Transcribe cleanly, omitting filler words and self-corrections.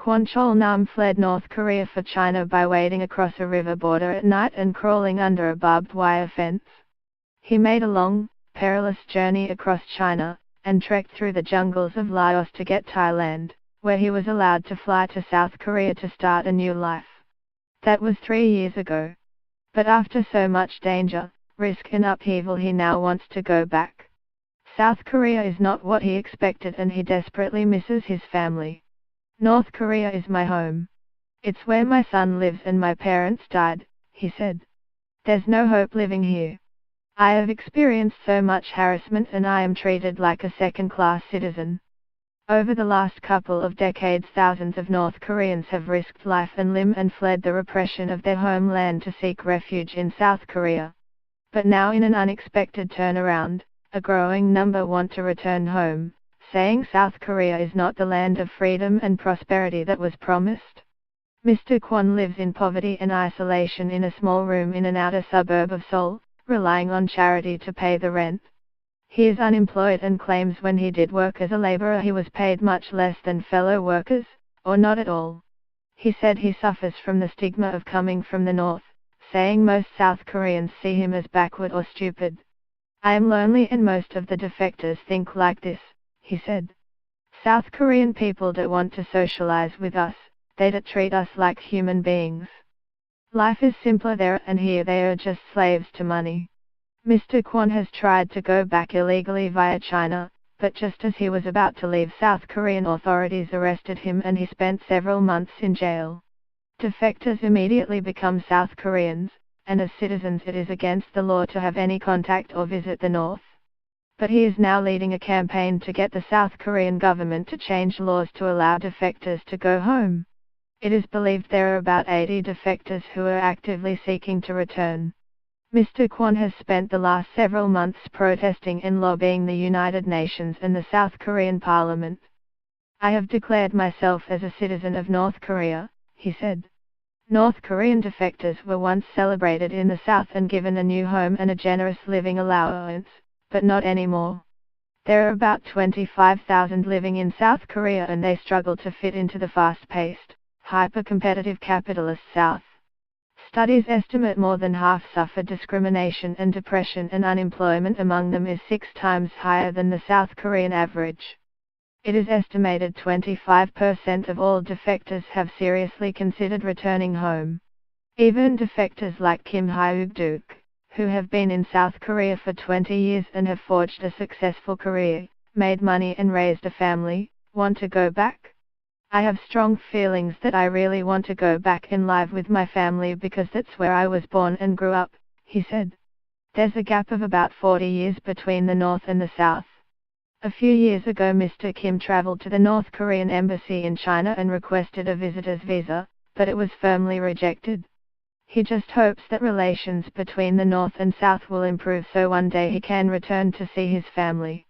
Kwon Chol-nam fled North Korea for China by wading across a river border at night and crawling under a barbed wire fence. He made a long, perilous journey across China, and trekked through the jungles of Laos to get Thailand, where he was allowed to fly to South Korea to start a new life. That was 3 years ago. But after so much danger, risk and upheaval, he now wants to go back. South Korea is not what he expected and he desperately misses his family. North Korea is my home. It's where my son lives and my parents died, he said. There's no hope living here. I have experienced so much harassment and I am treated like a second-class citizen. Over the last couple of decades, thousands of North Koreans have risked life and limb and fled the repression of their homeland to seek refuge in South Korea. But now, in an unexpected turnaround, a growing number want to return home, saying South Korea is not the land of freedom and prosperity that was promised. Mr. Kwon lives in poverty and isolation in a small room in an outer suburb of Seoul, relying on charity to pay the rent. He is unemployed and claims when he did work as a laborer he was paid much less than fellow workers, or not at all. He said he suffers from the stigma of coming from the north, saying most South Koreans see him as backward or stupid. I am lonely and most of the defectors think like this, he said. South Korean people don't want to socialize with us, they don't treat us like human beings. Life is simpler there and here they are just slaves to money. Mr. Kwon has tried to go back illegally via China, but just as he was about to leave, South Korean authorities arrested him and he spent several months in jail. Defectors immediately become South Koreans, and as citizens it is against the law to have any contact or visit the North. But he is now leading a campaign to get the South Korean government to change laws to allow defectors to go home. It is believed there are about 80 defectors who are actively seeking to return. Mr. Kwon has spent the last several months protesting and lobbying the United Nations and the South Korean Parliament. I have declared myself as a citizen of North Korea, he said. North Korean defectors were once celebrated in the South and given a new home and a generous living allowance, but not anymore. There are about 25,000 living in South Korea and they struggle to fit into the fast-paced, hyper-competitive capitalist South. Studies estimate more than half suffer discrimination and depression, and unemployment among them is 6 times higher than the South Korean average. It is estimated 25% of all defectors have seriously considered returning home. Even defectors like Kim Hyuk-duk, who have been in South Korea for 20 years and have forged a successful career, made money and raised a family, want to go back. I have strong feelings that I really want to go back and live with my family because that's where I was born and grew up, he said. There's a gap of about 40 years between the North and the South. A few years ago Mr. Kim traveled to the North Korean embassy in China and requested a visitor's visa, but it was firmly rejected. He just hopes that relations between the North and South will improve so one day he can return to see his family.